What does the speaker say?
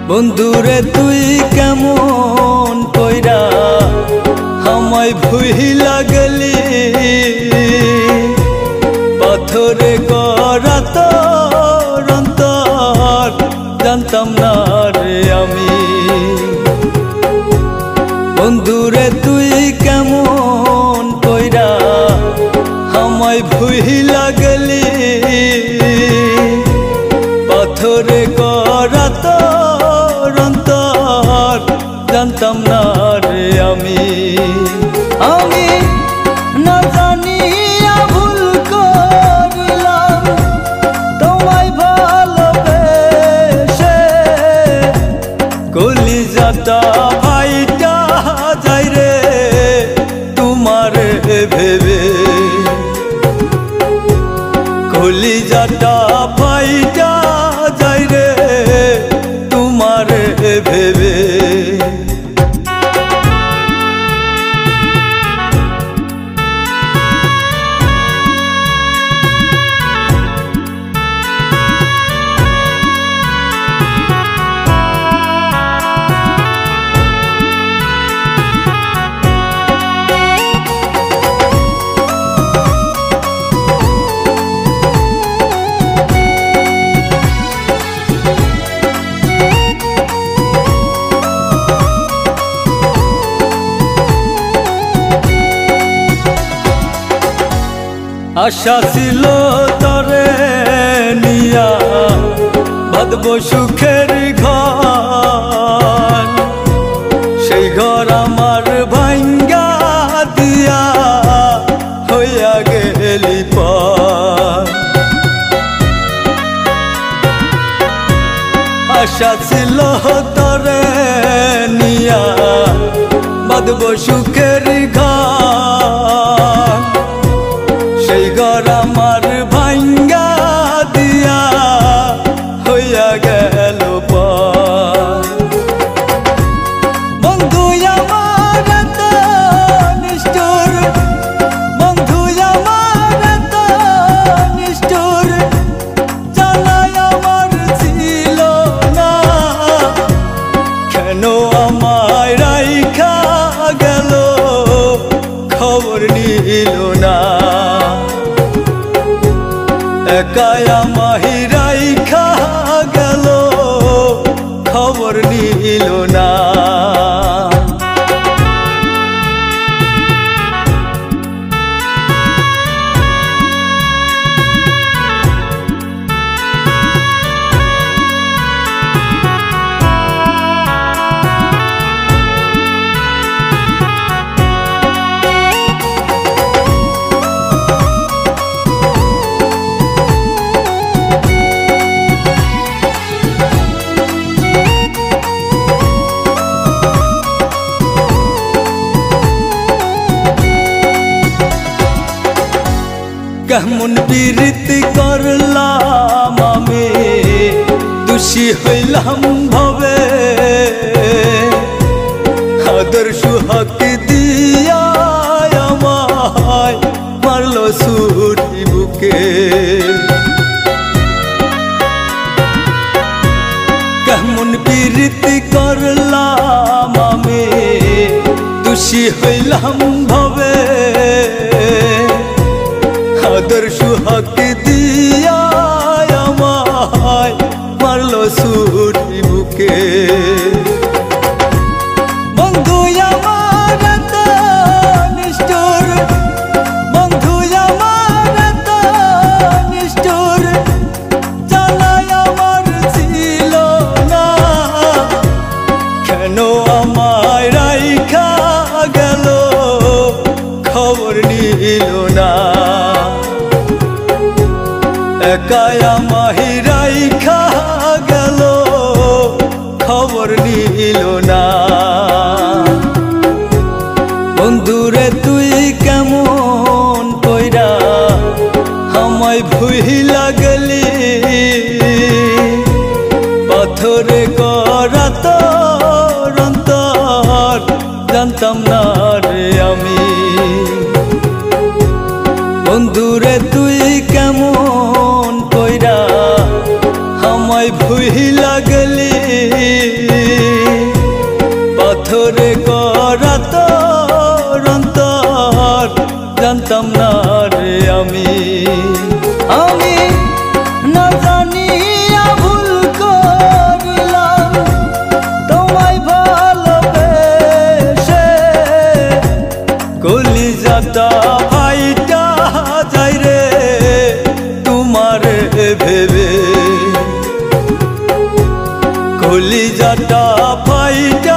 বন্ধুরে তুই কেমন কইরা আমায় ভুইলা গেলি, পাথরে গড়া তোর অন্তর জানতাম না রে আমি। বন্ধুরে তুই কেমন কইরা আমায় ভুইলা গেলি, পাথরে গড়া তোর অন্তর জানতাম না রে আমি। আমি না জানিয়া ভুল করিলাম তোমায় ভালোবেসে, কলিজাটা ভাইটা যাই রে তোমার ভেবে, কলিজাটা ভাইটা যাই রে তোমার ভেবে। আশা ছিল তরে নিয়া বাঁধব সুখের ঘর, সেই ঘর আমার ভাঙ্গা দিয়া হইয়া গেলি পর। আশা ছিল তরে নিয়া বাঁধব সুখের ঘর, সেই ঘর আমার ভাঙ্গা দিয়া হইয়া গেল পর। বন্ধু আমার এত নিষ্ঠুর, বন্ধু আমার এত নিষ্ঠুর, জানাই আমার ছিল না, কেন আমায় রাইখা গেল খবর নিল না। একাই আমায় রাইখা গেল খবর নিল না। কেমন প্রীতি করলাম আমি, দোষী হইলাম ভবে, আদর সুহাগ দিয়া আমায় মারলো ছুরি বুকে। কেমন প্রীতি করলাম আমি, দোষী হইলাম ভবে, আদর সুহাগ দিয়া আমায় মারলো ছুরি বুকে। বন্ধু আমার এত নিষ্ঠুর, বন্ধু আমার এত নিষ্ঠুর, জানাই আমার ছিল না, কেন আমায় রাইখা গেল খবর নিল না। একাই আমায় রাইখা গেল খবর নিল না। বন্ধুরে তুই কেমন কইরা আমায় ভুইলা গেলি, পাথরে গড়া তোর অন্তর জানতাম না রে আমি। বন্ধুরে তুই কেমন কইরা আমায় ভুইলা গেলি পাথরে করা তোর অন্তর জানতাম না রে আমি না জানিয়া ভুল করিলাম তোমায় ভালোবেসে কলিজাটা ফাইটা যাই রে তোমার ভেবে কলিজাটা ফাইটা